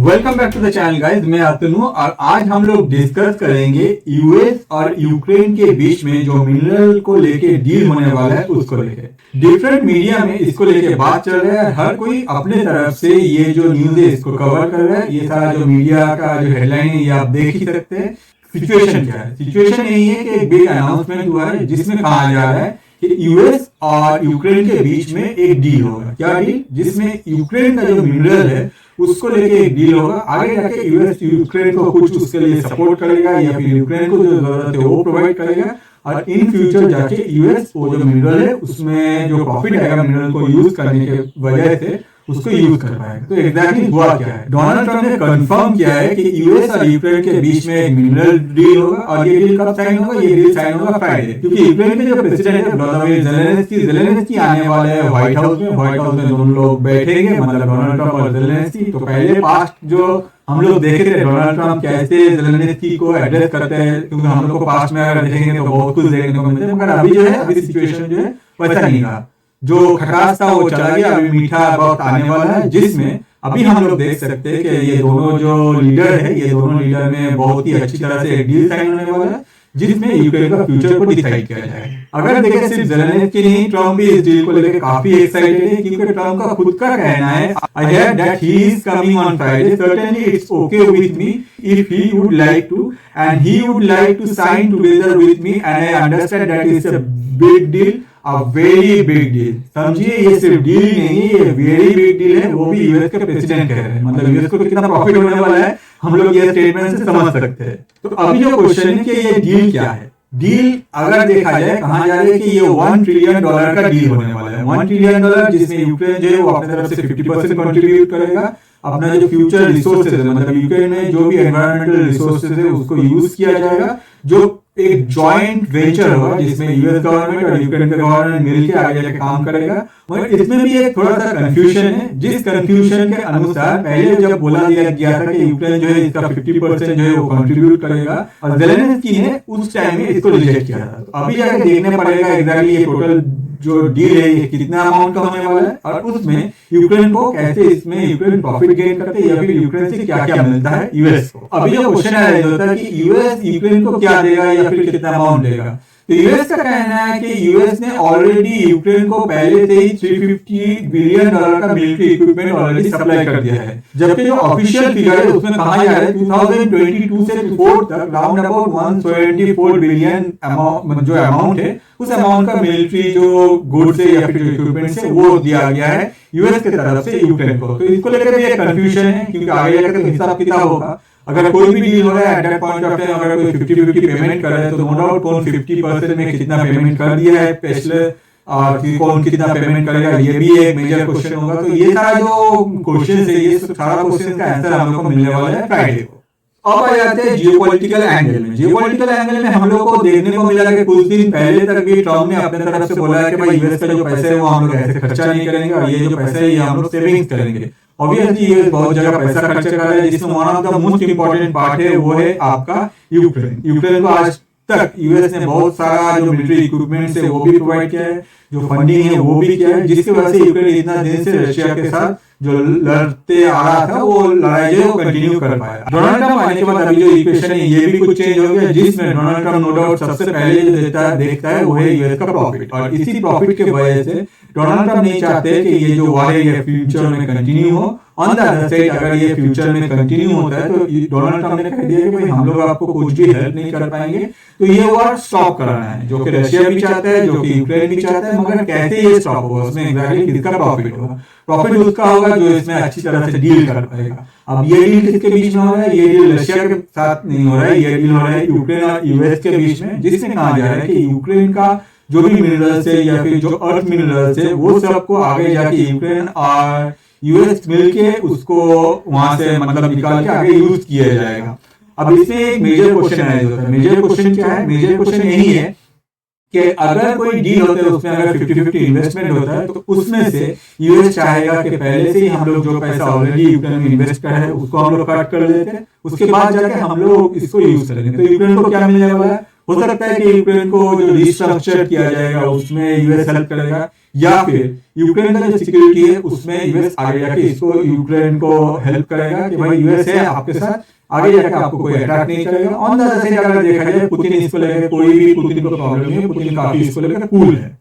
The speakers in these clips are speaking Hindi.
Welcome back to the channel guys, मैं अतनु और आज हम लोग डिस्कस करेंगे यूएस और यूक्रेन के बीच में जो मिनरल को लेके डील होने वाला है उसको लेके। डिफरेंट मीडिया में इसको लेके बात चल रहा है, हर कोई अपने तरफ से ये जो न्यूज है इसको कवर कर रहा है। ये सारा जो मीडिया का जो हेडलाइन है ये आप देख ही सकते हैं। सिचुएशन क्या है? सिचुएशन यही है कि एक बिग अनाउंसमेंट हुआ है जिसमें कहा जा रहा है कि यूएस और यूक्रेन के बीच में एक डील होगा। क्या डील? जिसमें यूक्रेन का जो मिनरल है उसको लेके एक डील होगा। आगे जाके यूएस यूक्रेन को कुछ उसके लिए सपोर्ट करेगा या फिर यूक्रेन को जो जरूरत है वो प्रोवाइड करेगा और इन फ्यूचर जाके यूएस वो जो मिनरल है उसमें जो प्रॉफिट आएगा मिनरल को यूज करने के वजह से उसको यूज कर पाएगा। तो एग्जैक्टली हुआ क्या है? डोनाल्ड ट्रम्प ने कंफर्म किया है कि यूएस और यूक्रेन के बीच में एक मिनरल डील होगा और ये डील कब साइन होगा? ये डील साइन होगा फ्राइडे, क्योंकि यूक्रेन के जो प्रेसिडेंट है व्लादिमीर ज़ेलेंस्की आने वाले हैं व्हाइट हाउस में दोनों लोग बैठेंगे, मतलब डोनाल्ड ट्रम्प और ज़ेलेंस्की। तो पहले पास्ट जो हम लोग देखे थे डोनाल्ड ट्रम्प कैसे ज़ेलेंस्की को एड्रेस करते हैं, क्योंकि हम लोग को पास्ट में अगर देखेंगे तो बहुत कुछ देखने को मिलता है, मगर अभी जो है अभी सिचुएशन जो है वैसा नहीं रहा। जो खटास था वो चला गया, अभी मीठा वक्त आने वाला है जिसमें अभी हम लोग देख सकते हैं कि ये दोनों जो लीडर है ये दोनों लीडर में बहुत ही अच्छी तरह से एक डील साइन होने वाला है जिसमें यूक्रेन का फ्यूचर को डिसाइड किया जाएगा। अगर देखें सिर्फ ज़ेलेंस्की नहीं, ट्रम्प भी इस डील को लेकर काफी एक्साइटेड है, क्योंकि ट्रम्प का खुद का कहना है I hear that he is coming on Friday, certainly it's okay with me if he would like to and he would like to sign together with me and I understand that it's a big deal, a very big deal. समझिए ये सिर्फ डील नहीं है, ये वेरी बिग डील है, वो भी यूएस के प्रेसिडेंट कह रहे हैं। मतलब यूएस को कितना प्रॉफिट होने वाला है हम लोग ये स्टेटमेंट से समझ सकते हैं। तो अभी जो क्वेश्चन है कि ये डील क्या है? डील अगर देखा जाए कहा जा रहा है कि ये $1 ट्रिलियन का डील होने वाला है। $1 ट्रिलियन जिसमें यूक्रेन जो है वो अपने तरफ से 50% कंट्रीब्यूट करेगा। अपना जो फ्यूचर रिसोर्सेज है, मतलब यूक्रेन में जो भी एनवायरमेंटल रिसोर्सेज है उसको यूज किया जाएगा, जो एक जॉइंट वेंचर होगा जिसमें यूएस गवर्नमेंट और यूक्रेन का गवर्नमेंट मिलकर आगे जाके काम करेगा। मगर इसमें भी एक थोड़ा सा कंफ्यूजन है, जिस कंफ्यूजन के अनुसार पहले जब बोला दिया गया था कि यूक्रेन जो है इसका 50% जो है वो कंट्रीब्यूट करेगा और ज़ेलेंस्की ने उस टाइम में इसको रिजेक्ट किया था। तो अभी जाके देखने पड़ेगा एग्जैक्टली ये टोटल जो डील है ये कितना अमाउंट का होने वाला है और उसमें यूक्रेन को कैसे इसमें यूक्रेन प्रॉफिट गेन करते हैं या फिर यूक्रेन से क्या क्या मिलता है यूएस को। अभी जो क्वेश्चन है होता है कि यूएस यूक्रेन को क्या देगा या फिर कितना अमाउंट देगा। तो यूएस का कहना है कि यूएस ने ऑलरेडी यूक्रेन को पहले से ही $350 बिलियन का मिलिट्री इक्विपमेंट ऑलरेडी सप्लाई कर दिया है, जबकि जो ऑफिशियल फिगर है उसमें कहा जा रहा है 2022 से 2024 तक राउंड अबाउट $174 बिलियन जो अमाउंट है उस अमाउंट का मिलिट्री जो गुड्स है या फिर जो इक्विपमेंट है वो दिया गया है यूएस की तरफ से यूक्रेन को। तो इसको लेकर भी एक कंफ्यूजन है, क्योंकि आगे जाकर तो हिसाब किताब होगा। अगर कोई भी डील हो रहा है at that point of time अगर कोई 50-50 पेमेंट कर रहा है तो नो डाउट कौन 50% में कितना पेमेंट कर दिया है स्पेशल और कौन कितना पेमेंट करेगा ये भी एक मेजर क्वेश्चन होगा। तो ये सारा जो क्वेश्चन है ये सारा क्वेश्चन का आंसर हम लोग को मिलने वाला है फ्राइडे को। अब आ जाते हैं जियोपॉलिटिकल एंगल में। जियोपॉलिटिकल एंगल में हम लोग को देखने को मिला कि कुछ दिन पहले तक भी ट्रम्प ने अपने तरफ से बोला है कि भाई यूएस का जो पैसे है वो हम लोग ऐसे खर्चा नहीं करेंगे और ये जो पैसे है ये हम लोग सेविंग्स करेंगे। ऑब्वियसली यूएस बहुत जगह पैसा खर्च कर रहा है, जिसमें one of the most important part है वो है आपका यूक्रेन। यूक्रेन को आज तक यूएस ने बहुत सारा जो मिलिट्री इक्विपमेंट है वो भी प्रोवाइड किया है, जो फंडिंग है वो भी किया है, जिसकी वजह से यूक्रेन इतना दिन से रशिया के साथ जो लड़ते आ रहा था वो लड़ाई जो कंटिन्यू कर पाया। डोनाल्ड ट्रम्प आने के बाद अभी जो इक्वेशन है ये भी कुछ चेंज हो गया, जिसमें डोनाल्ड ट्रम्प नो डाउट सबसे पहले जो देखता है वो है यूएस का प्रॉफिट, और इसी प्रॉफिट के वजह से डोनाल्ड ट्रम्प नहीं चाहते कि ये जो वार है ये फ्यूचर में कंटिन्यू हो। ऑन द अदर साइड अगर ये फ्यूचर में कंटिन्यू होता है तो डोनाल्ड ट्रम्प ने कह दिया कि भाई हम लोग आपको कुछ भी हेल्प नहीं कर पाएंगे, तो ये वार स्टॉप कराना है, जो कि रशिया भी चाहता है, जो कि यूक्रेन भी चाहता है। मगर कैसे ये स्टॉप होगा, उसमें एग्जैक्टली किसका प्रॉफिट होगा? प्रॉफिट उसका होगा जो इसमें अच्छी तरह से डील कर पाएगा। अब ये डील किसके बीच में हो रहा है? ये डील रशिया के साथ नहीं हो रहा है, ये डील हो रहा है यूक्रेन और यूएस के बीच में, जिसमें कहा जा रहा है कि यूक्रेन का जो भी मिनरल्स है या फिर जो अर्थ मिनरल्स है वो सबको आगे जाके यूक्रेन और यूएस मिलके उसको वहां से मतलब निकाल के आगे यूज किया जाएगा। अब इसमें एक मेजर क्वेश्चन है। मेजर क्वेश्चन क्या है? मेजर क्वेश्चन यही है कि अगर कोई डील होता है उसमें अगर 50-50 इन्वेस्टमेंट होता है तो उसमें से यूएस चाहेगा कि पहले से ही हम लोग जो पैसा ऑलरेडी यूक्रेन में इन्वेस्ट कर है उसको हम लोग कट कर लेते हैं, उसके बाद जाके हम लोग इसको यूज करेंगे। तो यूक्रेन को क्या मिलने वाला है? हो सकता है कि यूक्रेन को जो रिस्ट्रक्चर किया जाएगा उसमें यूएस हेल्प करेगा, या फिर यूक्रेन का जो सिक्योरिटी है उसमें यूएस आगे जाके इसको यूक्रेन को हेल्प करेगा कि भाई यूएस है आपके साथ, आगे जाके आपको कोई अटैक नहीं करेगा। ऑन द अदर साइड अगर देखा जाए पुतिन इसको लेकर कोई भी पुतिन को प्रॉब्लम नहीं है, पुतिन काफी इसको लेकर कूल है।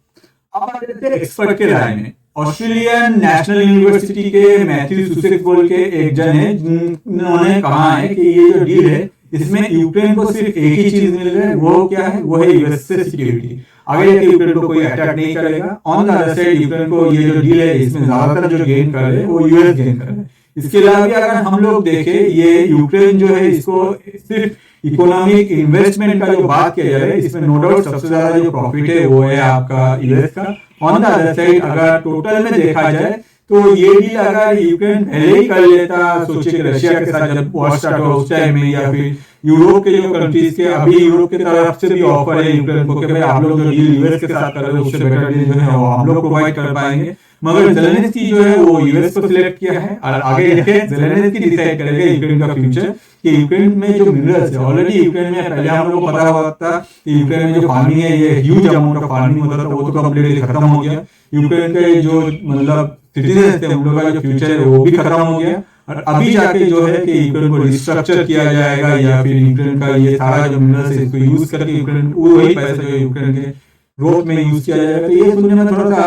अब आ जाते हैं एक्सपर्ट के राय में। ऑस्ट्रेलियन नेशनल यूनिवर्सिटी के मैथ्यू सुसेक बोल के एक जन है, जिन्होंने कहा है कि ये जो डील है इसमें यूक्रेन को सिर्फ एक ही चीज मिल रहा है, वो क्या है, वो है यूएस से सिक्योरिटी। आगे जाके यूक्रेन को कोई अटैक नहीं करेगा। On the other side Ukraine को ये जो डील है इसमें ज्यादातर जो गेन कर रहे हैं वो यूएस गेन कर रहे हैं। इसके अलावा भी अगर हम लोग देखें, ये यूक्रेन जो है इसको सिर्फ इकोनॉमिक इन्वेस्टमेंट का जो बात किया जा रहा है इसमें नो डाउट सबसे ज्यादा जो प्रॉफिट है वो है आपका यूएस का। ऑन द अदर साइड अगर टोटल में देखा जाए तो ये डील अगर यूक्रेन पहले ही कर लेता, सोचिए कि रशिया के साथ जब वॉर स्टार्ट हो उस टाइम में, या फिर यूरोप के जो कंट्रीज के अभी यूरोप की तरफ से भी ऑफर है यूक्रेन को कि भाई आप लोग जो डील यूएस के साथ कर रहे हो उससे बेटर डील जो है वो हम लोग प्रोवाइड कर पाएंगे, मगर ज़ेलेंस्की जो है वो यूएस को सिलेक्ट किया है और आगे जाके ज़ेलेंस्की डिसाइड करेगा यूक्रेन का फ्यूचर कि यूक्रेन में जो मिनरल्स है ऑलरेडी यूक्रेन में पहले हम लोग को पता हुआ था कि यूक्रेन में जो फार्मिंग है ये ह्यूज अमाउंट ऑफ फार्मिंग होता था, वो तो कम्प्लीटली खत्म हो गया। यूक्रेन के जो मतलब सिटीजन थे उन लोगों का जो फ्यूचर है वो भी खत्म हो गया, और अभी जाके जो है कि यूक्रेन को रिस्ट्रक्चर किया जाएगा या फिर यूक्रेन का ये सारा जो मिनरल्स है इसको यूज करके यूक्रेन वही पैसा जो यूक्रेन के ग्रोथ में यूज किया जाएगा। तो ये सुनने में थोड़ा सा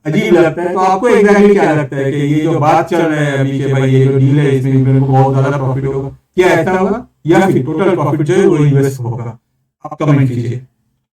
अजीब लगता है। तो आपको एग्जैक्टली क्या लगता है कि ये जो बात चल रहा है अभी के भाई ये जो डील है इसमें यूक्रेन को बहुत ज्यादा प्रॉफिट होगा, क्या ऐसा होगा या फिर टोटल प्रॉफिट जो है वो यूएस होगा? आप कमेंट कीजिए।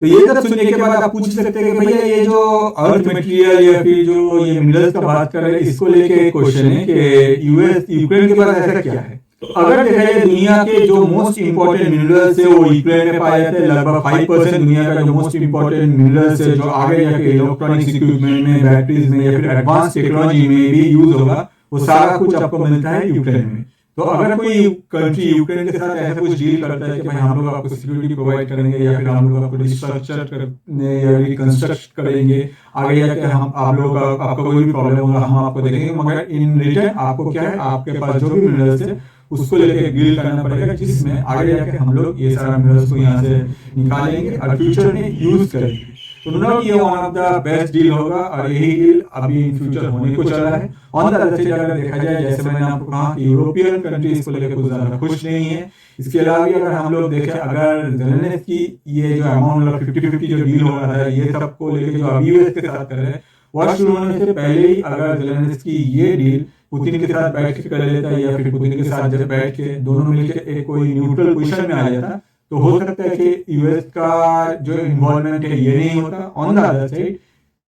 तो ये सब सुनने के बाद आप पूछ सकते हैं कि भैया ये जो अर्थ मटेरियल या फिर जो ये मिनरल्स का बात कर रहे हैं इसको लेके एक क्वेश्चन है कि यूएस यूक्रेन के पास ऐसा क्या है। तो अगर देखा जाए दुनिया के जो मोस्ट इंपोर्टेंट मिनरल्स है वो यूक्रेन में पाए जाते हैं। लगभग 5% दुनिया का जो मोस्ट इंपोर्टेंट मिनरल्स है जो आगे जाके इलेक्ट्रॉनिक्स इक्विपमेंट में, बैटरीज में या फिर एडवांस टेक्नोलॉजी में भी यूज होगा, वो सारा कुछ आपको मिलता है यूक्रेन में। तो अगर कोई कंट्री यूक्रेन के साथ ऐसा कुछ डील करता है कि भाई हम लोग आपको सिक्योरिटी प्रोवाइड करेंगे या फिर हम लोग आपको रिस्ट्रक्चर करने या रिकंस्ट्रक्ट करेंगे, आगे जाके हम आप लोग आपका कोई भी प्रॉब्लम होगा हम आपको देखेंगे, मगर इन रिटर्न आपको क्या है आपके पास जो भी मिनरल्स है उसको लेके डील करना पड़ेगा, जिसमें आगे जाके हम लोग ये सारा मिनरल्स को यहाँ से निकालेंगे और फ्यूचर में यूज करेंगे। तो नो ये one of the best deal होगा और यही डील अभी इन फ्यूचर होने को चल रहा है। ऑन द अदर साइड अगर देखा जाए जैसे मैंने आपको कहा कि यूरोपियन कंट्रीज को लेकर कुछ ज्यादा खुश नहीं है। इसके अलावा भी अगर हम लोग देखें, अगर ज़ेलेंस्की ये जो अमाउंट 50-50 जो डील हो रहा है ये सबको लेकर जो अभी यूएस के साथ कर रहे हैं, वॉर शुरू होने से पहले ही अगर ज़ेलेंस्की ये डील पुतिन के साथ बैठ के कर लेता है या फिर पुतिन के साथ जब बैठ के दोनों मिलकर एक कोई न्यूट्रल पोजीशन में आ जाता, तो हो सकता है कि यूएस का जो इन्वॉल्वमेंट है ये नहीं होता। On the other side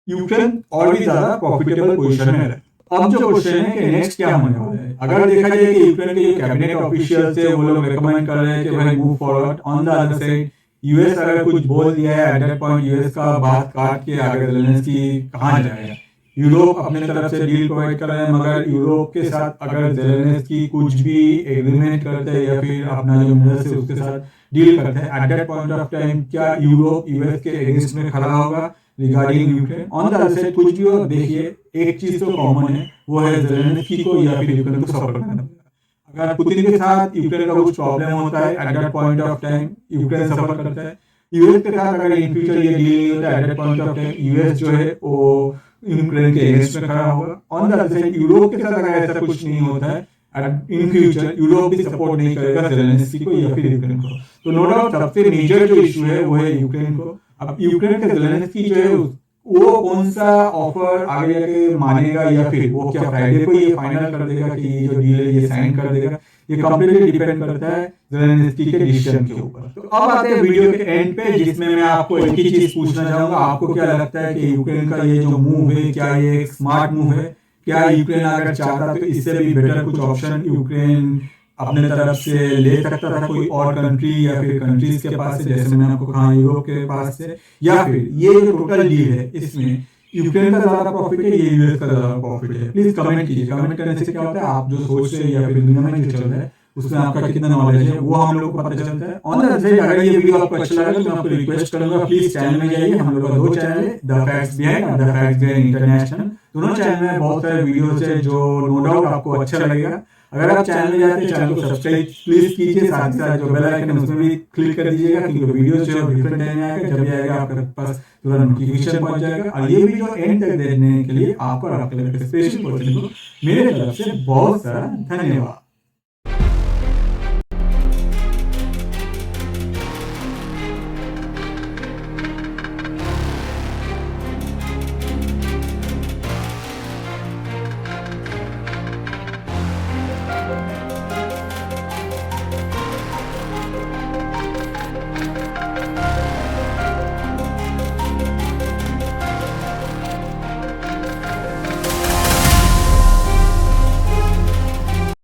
Ukraine और भी ज्यादा प्रॉफिटेबल पोजीशन में रहता। अब जो क्वेश्चन है कि नेक्स्ट क्या होने वाला है, अगर देखा जाए कि यूक्रेन के जो कैबिनेट ऑफिशियल्स है वो लोग रिकमेंड कर रहे हैं कि भाई move forward. On the other side US अगर कुछ बोल दिया है एट दैट पॉइंट यूएस का बात काट के आगे ज़ेलेंस्की कहाँ जाएगा। यूरोप अपने तरफ से डील प्रोवाइड कर रहे हैं, मगर यूरोप के साथ अगर ज़ेलेंस्की कुछ भी एग्रीमेंट करते हैं या फिर अपना जो मिनरल्स है उसके साथ डील करते हैं, eight that point of time क्या यूरोप यूएस के अगेंस्ट में खड़ा होगा regarding Ukraine? On the other side कुछ भी हो, देखिए एक चीज तो कॉमन है, वो है ज़ेलेंस्की को या फिर यूक्रेन को सपोर्ट करना। अगर पुतिन के साथ यूक्रेन का कुछ प्रॉब्लम होता है at that point of time Ukraine suffer करता है। यूएस के साथ अगर इन फ्यूचर ये डील नहीं होता है at that point of time US जो है वो यूक्रेन के अगेंस्ट में खड़ा होगा। On the other side Europe के साथ अगर ऐसा कुछ नहीं होता है इन फ्यूचर यूरोप भी सपोर्ट नहीं करेगा ज़ेलेंस्की को या फिर यूक्रेन को। तो नो डाउट सबसे मेजर जो इशू है वो है यूक्रेन को। अब यूक्रेन के ज़ेलेंस्की जो है वो कौन सा ऑफर आगे जाके मानेगा या फिर वो क्या फ्राइडे को ये फाइनल कर देगा कि ये जो डील है ये साइन कर देगा, ये कंप्लीटली डिपेंड करता है ज़ेलेंस्की के डिसीजन के ऊपर। तो अब आते हैं वीडियो के एंड पे, जिसमें मैं आपको एक ही चीज पूछना चाहूंगा, आपको क्या लगता है कि यूक्रेन का ये जो मूव है क्या ये एक स्मार्ट मूव है? क्या यूक्रेन अगर चाहता तो इससे भी बेटर कुछ ऑप्शन यूक्रेन अपने तरफ से ले सकता था कोई और कंट्री या फिर कंट्रीज के पास से, जैसे मैंने आपको कहा यूरोप के पास से, या फिर ये जो टोटल डील है इसमें यूक्रेन का ज्यादा प्रॉफिट है ये यूएस का ज्यादा प्रॉफिट है? प्लीज कमेंट कीजिए। कमेंट करने से क्या होता है आप जो सोच रहे हैं या फिर दुनिया में जो चल रहा है उसमें आपका कितना नॉलेज है वो हम लोग को पता चलता है। ऑन द अदर साइड अगर ये वीडियो आपको अच्छा लगा तो मैं आपको रिक्वेस्ट करूंगा प्लीज चैनल में जाइए। हम लोग का 2 चैनल है, द फैक्ट्स बिहाइंड और द फैक्ट्स बिहाइंड इंटरनेशनल। दोनों चैनल में बहुत सारे वीडियोस है जो नो डाउट आपको अच्छा लगेगा। अगर आप चैनल में जाते हैं चैनल को सब्सक्राइब प्लीज कीजिए, साथ ही साथ जो बेल आइकन है उसमें भी क्लिक कर दीजिएगा, क्योंकि वीडियो जो डिफरेंट टाइम में आएगा, जब भी आएगा आपके पास तुरंत नोटिफिकेशन पहुंच जाएगा। और ये वीडियो एंड तक देखने के लिए आपको और आपके स्पेशल पर्सन को मेरे तरफ से बहुत सारा धन्यवाद।